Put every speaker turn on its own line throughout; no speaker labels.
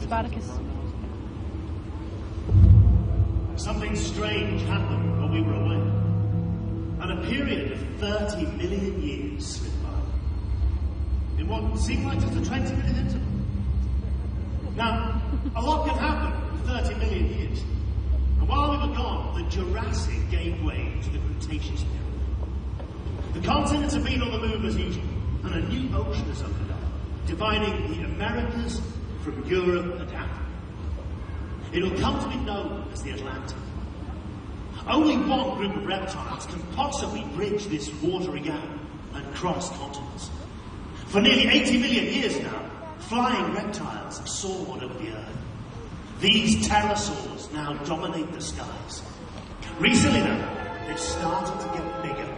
Spartacus.
Something strange happened while we were away. And a period of 30 million years slipped by. In what seemed like just a 20-minute interval. Now, a lot can happen in 30 million years. And while we were gone, the Jurassic gave way to the Cretaceous period. The continents have been on the move as usual, and a new ocean has opened up, dividing the Americas from Europe and Africa. It'll come to be known as the Atlantic. Only one group of reptiles can possibly bridge this watery gap and cross continents. For nearly 80 million years now, flying reptiles have soared over the earth. These pterosaurs now dominate the skies. Recently, though, they've started to get bigger,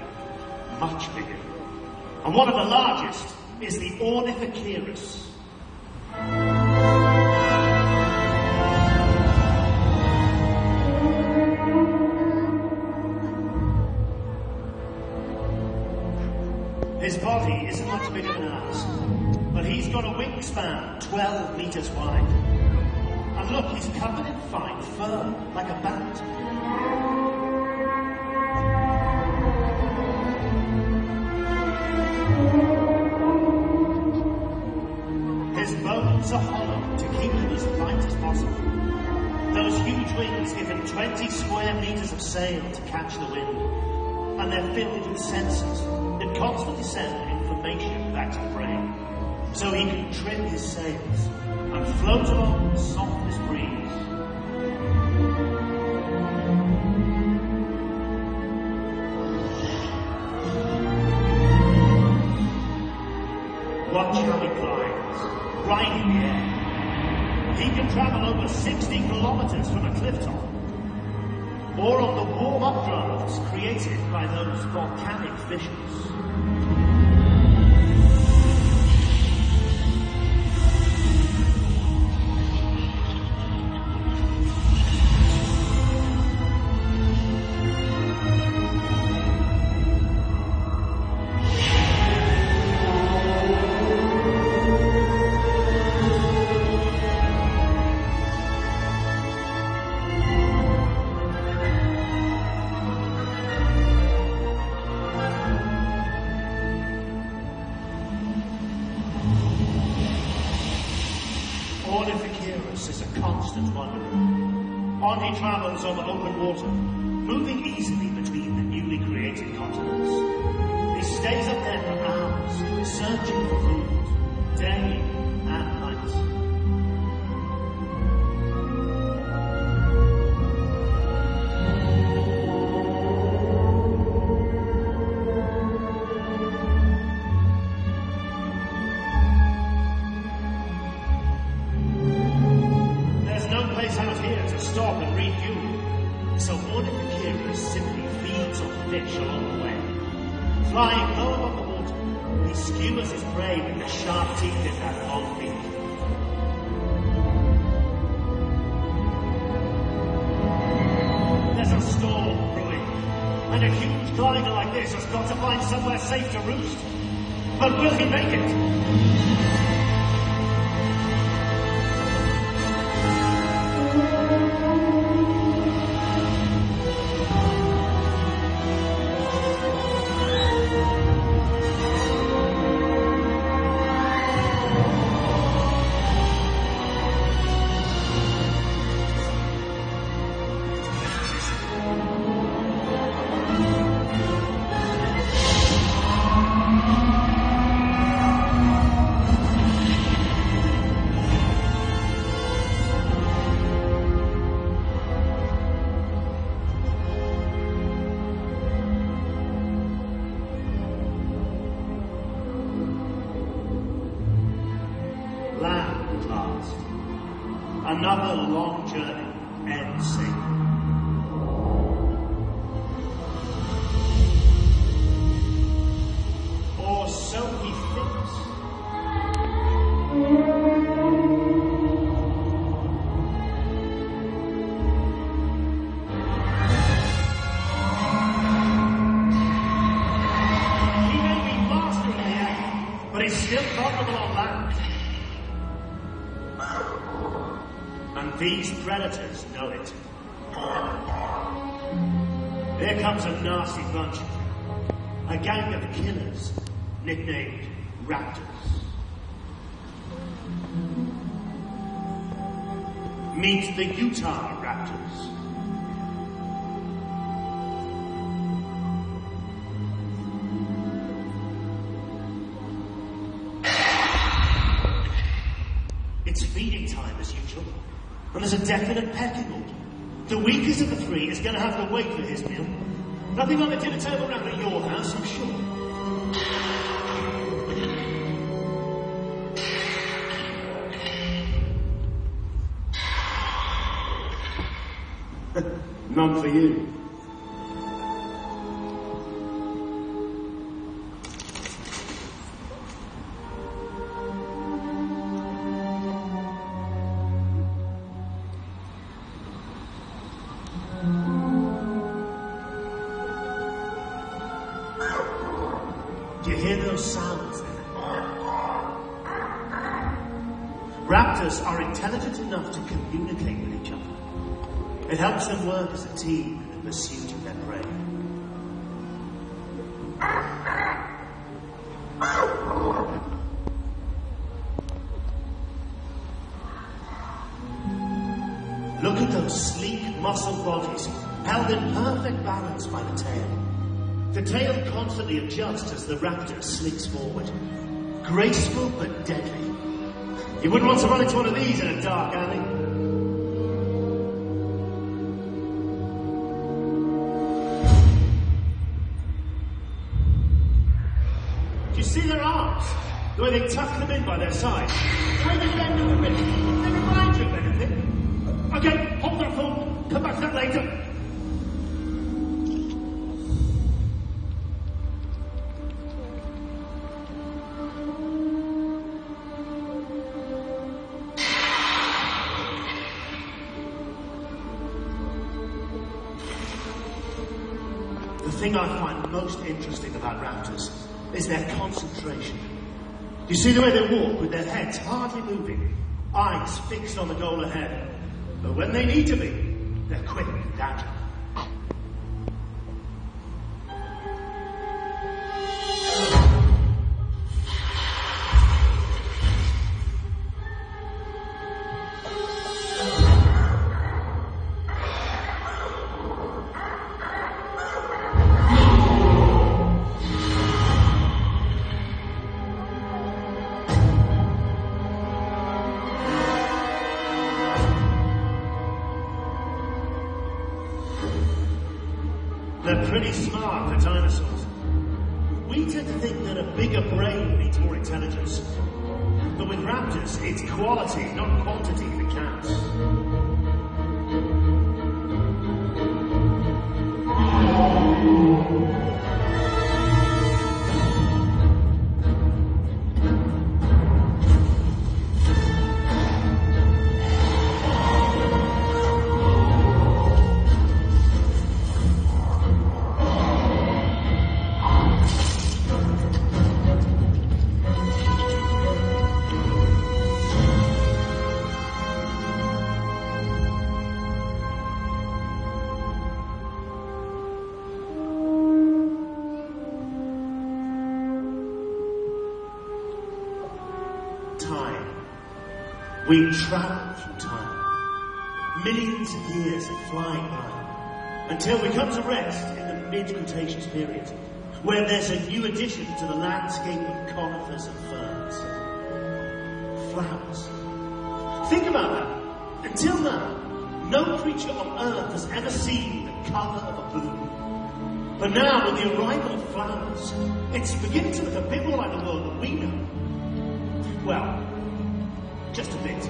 much bigger. And one of the largest is the Ornithocheirus. His body isn't much bigger than ours, but he's got a wingspan 12 meters wide. And look, he's covered in fine fur, like a bat. His bones are hollow to keep him as light as possible. Those huge wings give him 20 square meters of sail to catch the wind. And they're fitted with sensors that constantly send information back to the brain, so he can trim his sails and float along the softest breeze. Watch how he climbs, right in the air. He can travel over 60 kilometers from a cliff top, or on the warm-up drafts created by those volcanic fissures. Ornithocheirus is a constant wanderer. On he travels over open water, moving easily between the newly created continents. He stays up there for hours, searching for food, day and night. Out here to stop and refuel. So Ornithocheirus simply feeds on fish along the way. Flying low above the water, he skewers his prey with the sharp teeth in that long beak. There's a storm brewing, and a huge glider like this has got to find somewhere safe to roost. But will he make it? Another long journey ends safely. Or so he thinks. He may be faster in the air, but he's still vulnerable on land. these predators know it. Here comes a nasty bunch. A gang of killers, nicknamed Raptors. Meet the Utahraptors. It's feeding time as usual, and there's a definite pecking order. The weakest of the three is going to have to wait for his meal. Nothing like the dinner table round at your house, I'm sure. None for you. Do you hear those sounds there? Raptors are intelligent enough to communicate with each other. It helps them work as a team in the pursuit of their prey. Look at those sleek, muscled bodies, held in perfect balance by the tail. The tail constantly adjusts as the raptor slinks forward. Graceful but deadly. You wouldn't want to run into one of these in a dark alley. Do you see their arms? The way they tuck them in by their sides. The way they bend them a bit. They remind you of anything. Okay, hold that thought. Come back to that later. The thing I find most interesting about raptors is their concentration. You see the way they walk with their heads hardly moving, eyes fixed on the goal ahead. But when they need to be, they're quick and agile. They're pretty smart, the dinosaurs. We tend to think that a bigger brain needs more intelligence. But with raptors, it's quality, not quantity that counts. We travel through time, millions of years are flying by, until we come to rest in the mid-Cretaceous period, where there's a new addition to the landscape of conifers and ferns. Flowers. Think about that. Until now, no creature on Earth has ever seen the colour of a bloom. But now, with the arrival of flowers, it's beginning to look a bit more like the world that we know. Well, just a bit.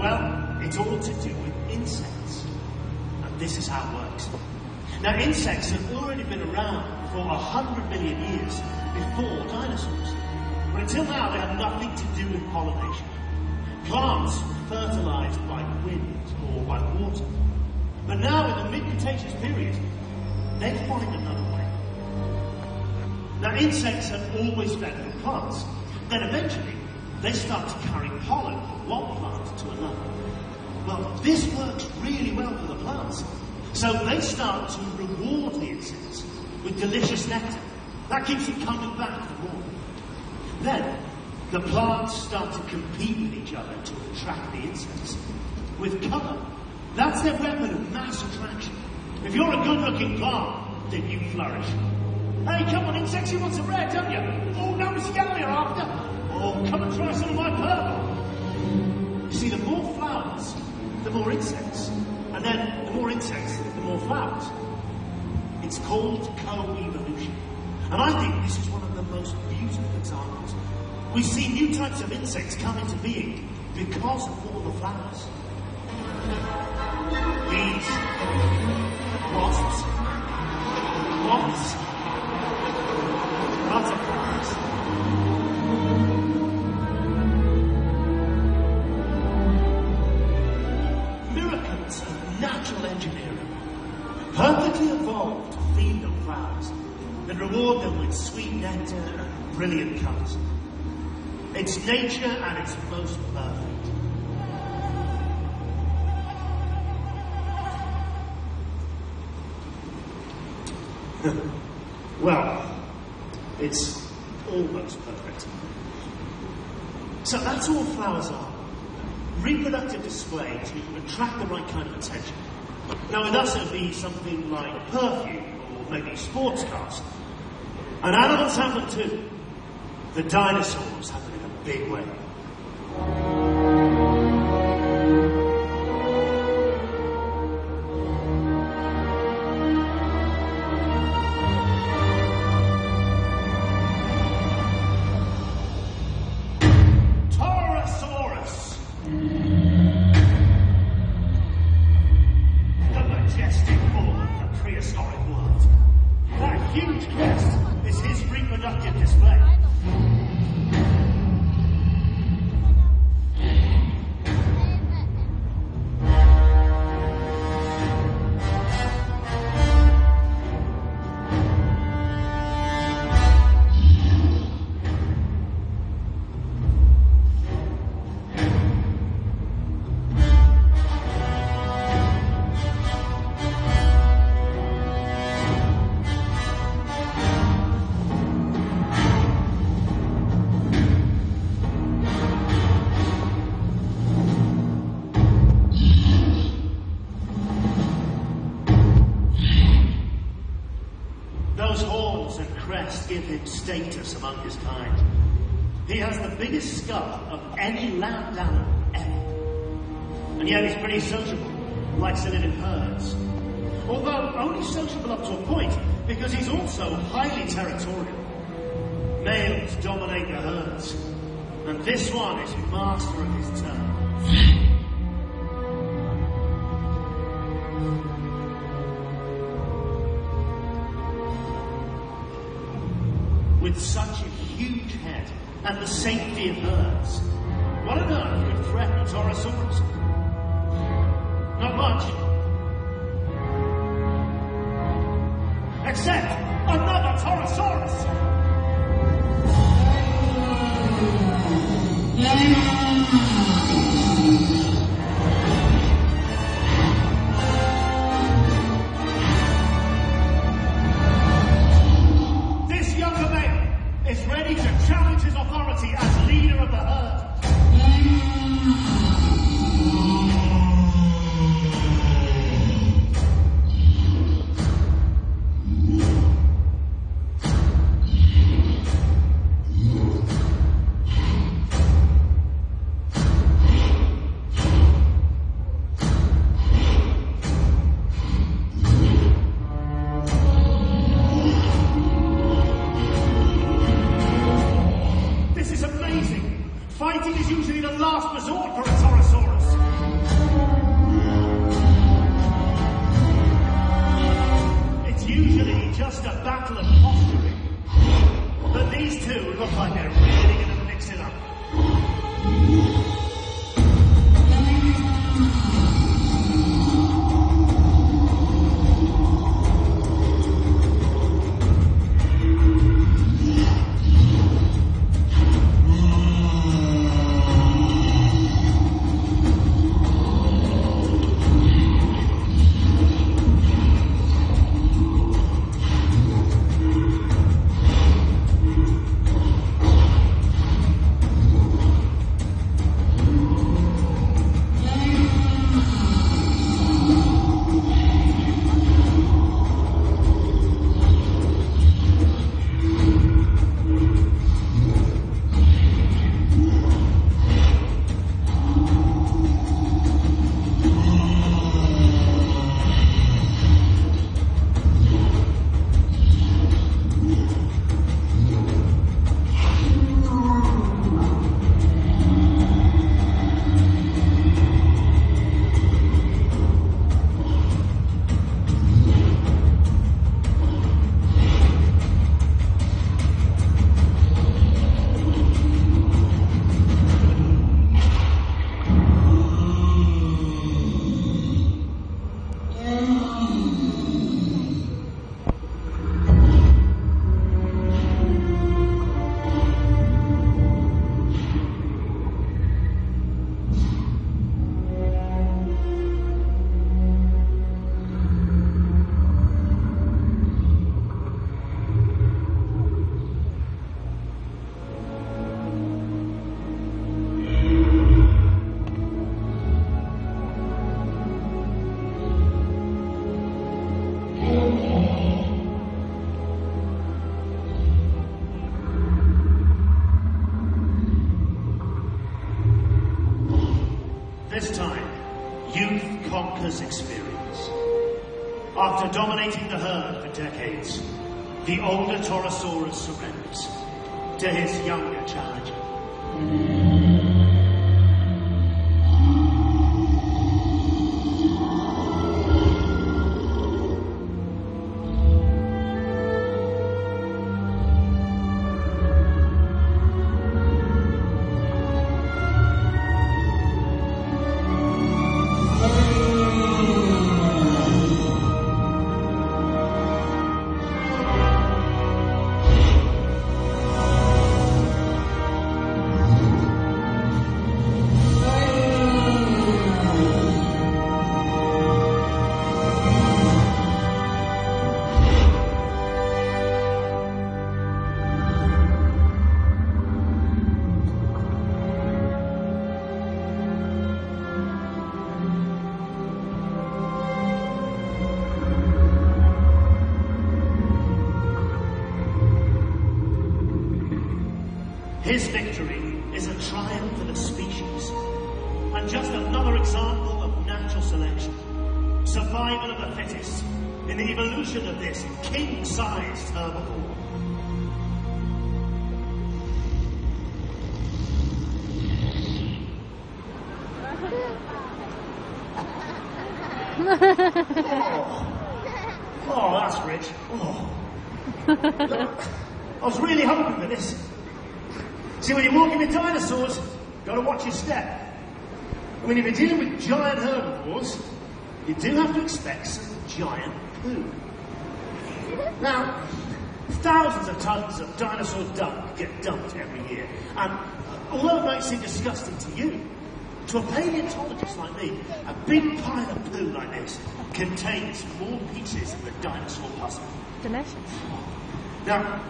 Well, it's all to do with insects. And this is how it works. Now, insects have already been around for 100 million years before dinosaurs. But until now, they had nothing to do with pollination. Plants were fertilized by wind or by water. But now, in the mid-Cretaceous period, they find another way. Now, insects have always fed from plants. Then eventually, they start to carry pollen from one plant to another. Well, this works really well for the plants. So they start to reward the insects with delicious nectar. That keeps them coming back for more. Then, the plants start to compete with each other to attract the insects. With colour. That's their weapon of mass attraction. If you're a good-looking plant, then you flourish. Hey, come on, insects, you want some red, don't you? Oh, no, it's yellow you're after. Oh, come and try some of my purple. You see, the more flowers, the more insects. And then, the more insects, the more flowers. It's called co-evolution. And I think this is one of the most beautiful examples. We see new types of insects come into being because of all the flowers. Bees, wasps, moths, butterflies. Miracles of natural engineering, perfectly evolved to feed on flowers and reward them with sweet nectar and brilliant colours. It's nature at its most perfect. Well, it's almost perfect. So that's all flowers are. Reproductive display to attract the right kind of attention. Now with us it would be something like perfume or maybe sports cars. And animals have them too. The dinosaurs have them in a big way. Torosaurus! The majestic bull of the prehistoric world. That huge crest is his reproductive display. Those horns and crests give him status among his kind. He has the biggest skull of any land animal ever. And yet he's pretty sociable, likes to live in herds. Although only sociable up to a point, because he's also highly territorial. Males dominate the herds, and this one is master of his turn. With such a huge head and the safety of herds, what on earth could threaten Torosaurus? Not much. Except another Torosaurus! This younger male is ready to challenge his authority as leader of the herd. Fighting is usually the last resort for a Torosaurus. This time, youth conquers experience. After dominating the herd for decades, the older Torosaurus surrenders to his younger challenger. His victory is a triumph for the species, and just another example of natural selection, survival of the fittest, in the evolution of this king-sized herbivore. Oh, that's rich. Oh. Look, I was really hoping for this. See, when you're walking with dinosaurs, you've got to watch your step. I mean, if you're dealing with giant herbivores, you do have to expect some giant poo. Now, thousands of tons of dinosaur dung get dumped every year. And although it might seem disgusting to you, to a paleontologist like me, a big pile of poo like this contains more pieces of the dinosaur puzzle.
Delicious.
Now,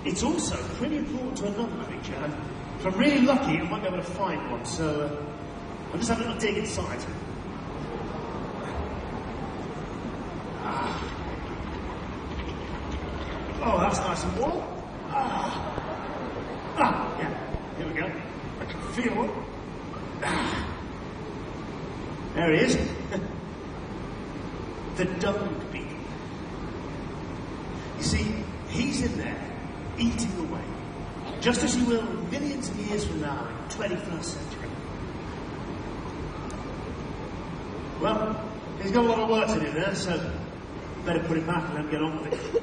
it's also pretty important to another creature, and if I'm really lucky, I might be able to find one, so I'll just have a little dig inside. Oh, that's nice and warm. Yeah, here we go. I can feel it. There he is. The dung beetle. You see, he's in there, eating away, just as you will millions of years from now in the 21st century. Well, he's got a lot of work to do there, so better put him back and let him get on with it.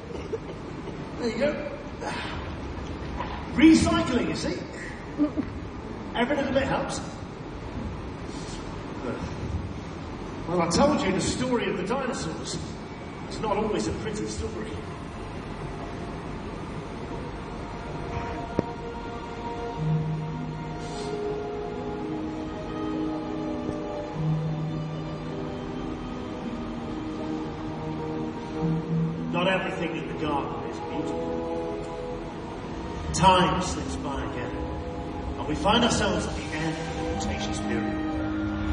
There you go. Recycling, you see? Every little bit helps. Well, I told you the story of the dinosaurs. It's not always a pretty story. Not everything in the garden is beautiful. Time slips by again, and we find ourselves at the end of the Cretaceous period.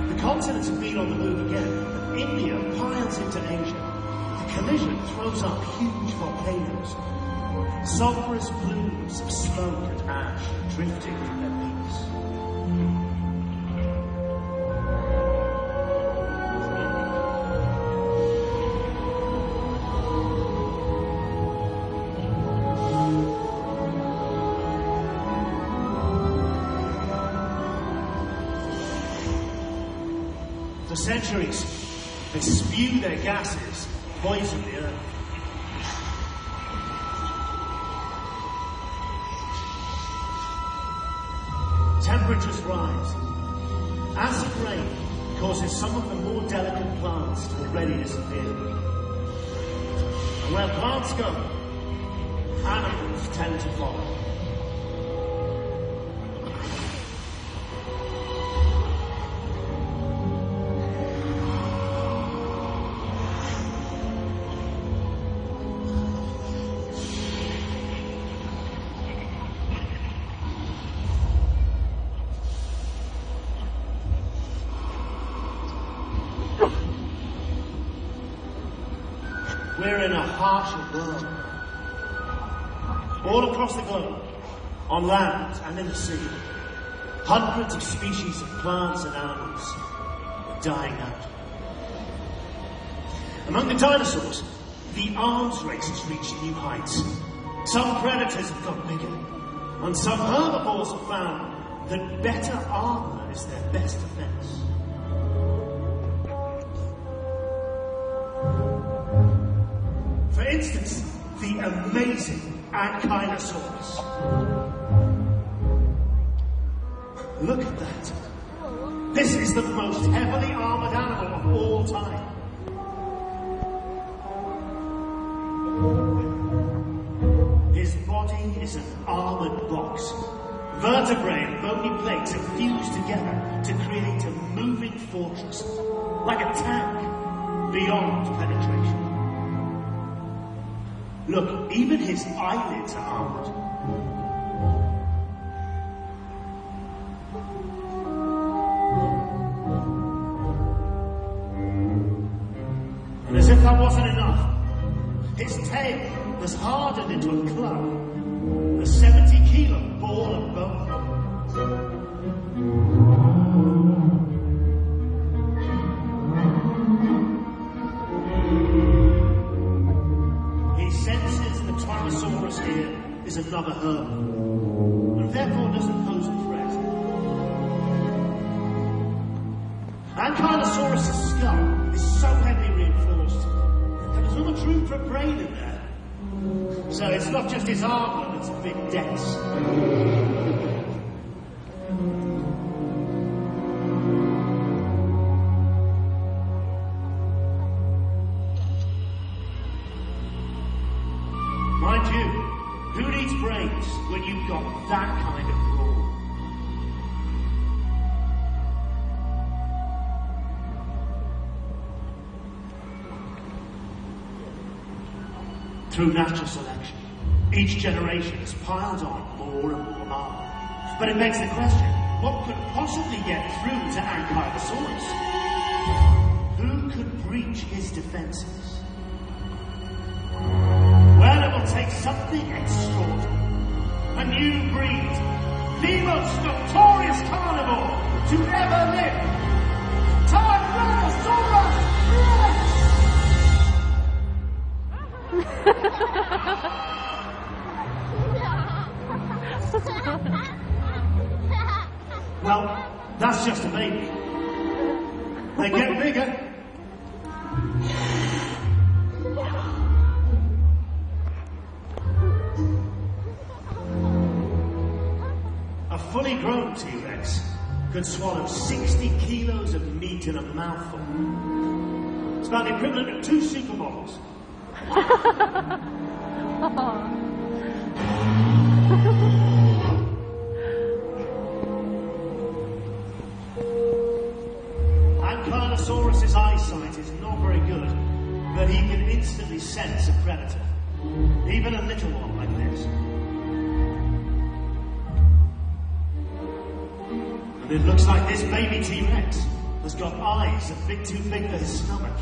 The continents have been on the move again, and India piles into Asia. The collision throws up huge volcanoes. Sulphurous plumes of smoke and ash drifting from their peaks. For centuries, they spew their gases, poison the earth. Temperatures rise. Acid rain causes some of the more delicate plants to already disappear. And where plants go, animals tend to follow. We're in a harsher world. All across the globe, on land and in the sea, hundreds of species of plants and animals dying out. Among the dinosaurs, the arms race has reached new heights. Some predators have got bigger, and some herbivores have found that better armor is their best defense. For instance, the amazing Ankylosaurus. Look at that. This is the most heavily armored animal of all time. His body is an armored box. Vertebrae and bony plates are fused together to create a moving fortress, like a tank, beyond penetration. Look, even his eyelids are armored. And as if that wasn't enough, his tail was hardened into a club, a 70-kilo ball of bone. He senses the Torosaurus here is another herbivore, and therefore doesn't pose a threat. Ankylosaurus' skull is so heavily reinforced that there's not much room for a brain in there. So it's not just his armor that's a bit dense. Mind you, who needs brains when you've got that kind of brawn? Through natural selection, each generation has piled on more and more armor. But it begs the question, what could possibly get through to Ankylosaurus? Who could breach his defenses? Well, it will take something extraordinary. A new breed, the most notorious carnivore to ever live. Tyrannosaurus Rex! Well, that's just a baby. They get bigger. A fully grown T-Rex could swallow 60 kilos of meat in a mouthful. It's about the equivalent of 2 supermodels. Ankylosaurus' eyesight is not very good, but he can instantly sense a predator, even a little one like this. And it looks like this baby T-Rex has got eyes a bit too big for his stomach.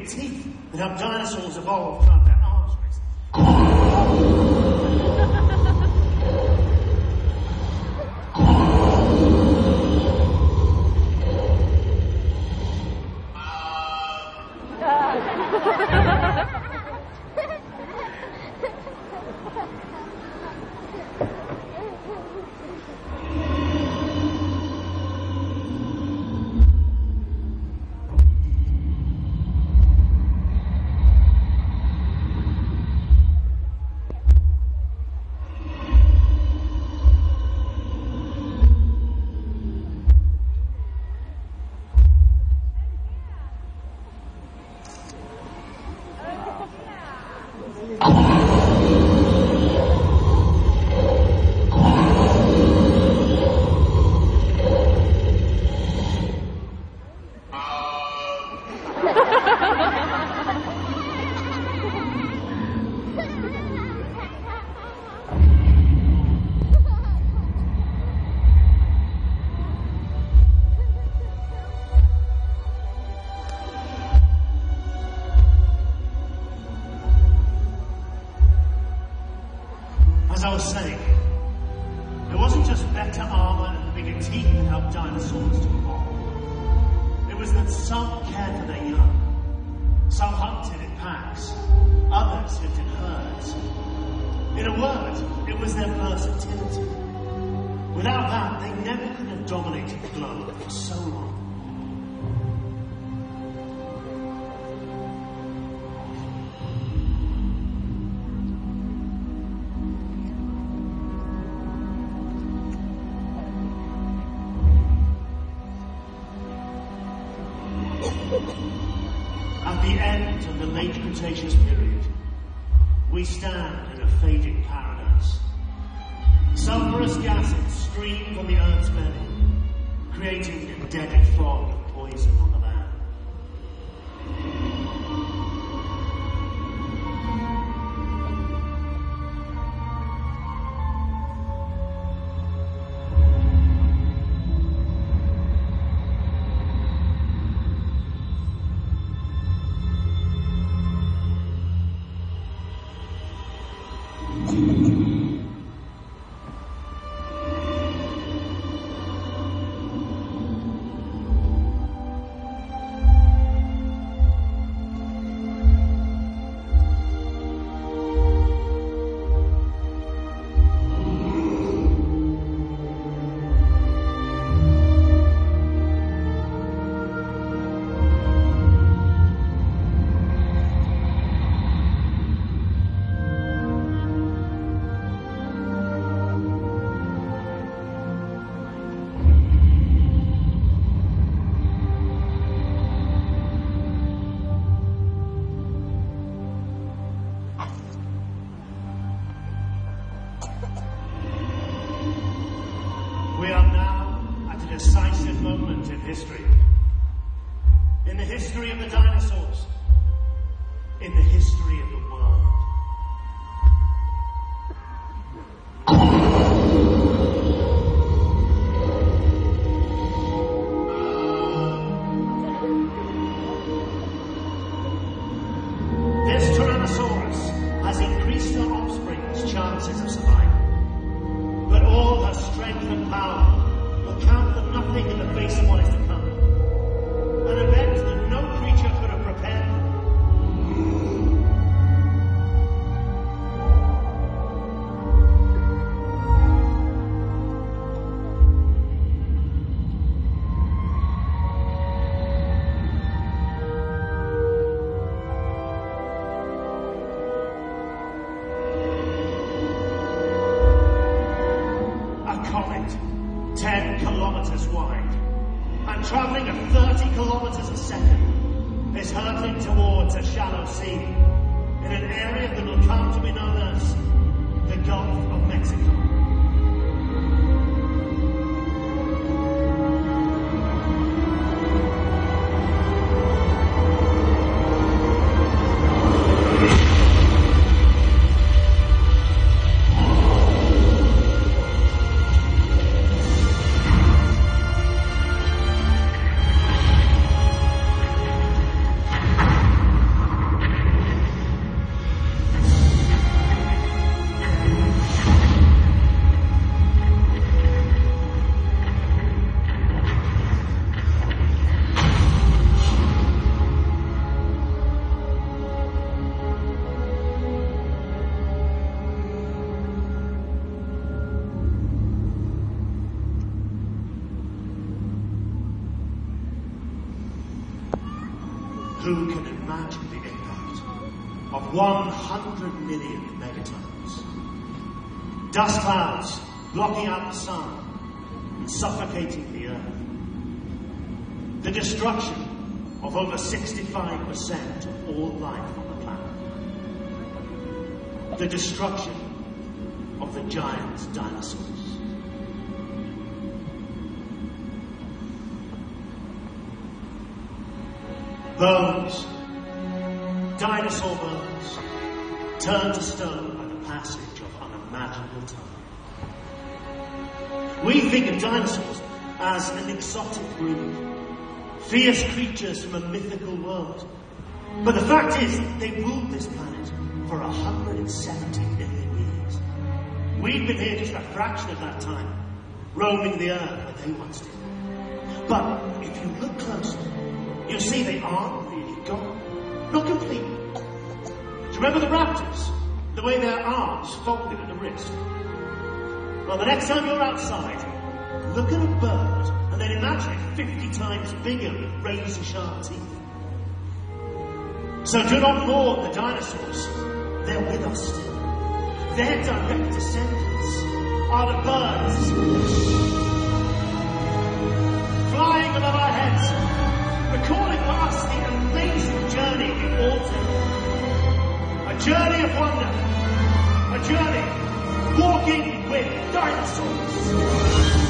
big teeth that helped dinosaurs evolve to have their arms raised. As I was saying, it wasn't just better armor and bigger teeth that helped dinosaurs to evolve. It was that some cared for their young, some hunted in packs, others lived in herds. In a word, it was their versatility. Without that, they never could have dominated the globe for so long. At the end of the late Cretaceous period, we stand in a fading paradise. Sulphurous gases stream from the Earth's belly, creating a deadly fog of poison on the land. We are now at a decisive moment in history. In the history of the dinosaurs. In the history of the world. This Tyrannosaurus has increased her offspring's chances of survival. But all her strength and power will count for nothing in the face of what is to come. An event that no creature could have prepared for. Comet, 10 kilometers wide, and traveling at 30 kilometers a second, is hurtling towards a shallow sea in an area that will come to be known as the Gulf of Mexico. Who can imagine the impact of 100 million megatons? Dust clouds blocking out the sun and suffocating the earth. The destruction of over 65% of all life on the planet. The destruction of the giant dinosaurs. Bones, dinosaur bones, turned to stone by the passage of unimaginable time. We think of dinosaurs as an exotic breed, fierce creatures from a mythical world. But the fact is, they ruled this planet for 170 million years. We've been here just a fraction of that time, roaming the earth where they once did. But if you look closely, you'll see they aren't really gone. Not completely. Do you remember the raptors? The way their arms folded at the wrist? Well, the next time you're outside, look at a bird and then imagine it 50 times bigger with razor-sharp teeth. So do not mourn the dinosaurs. They're with us still. Their direct descendants are the birds flying above our heads, recording for us the amazing journey we all take. A journey of wonder. A journey walking with dinosaurs.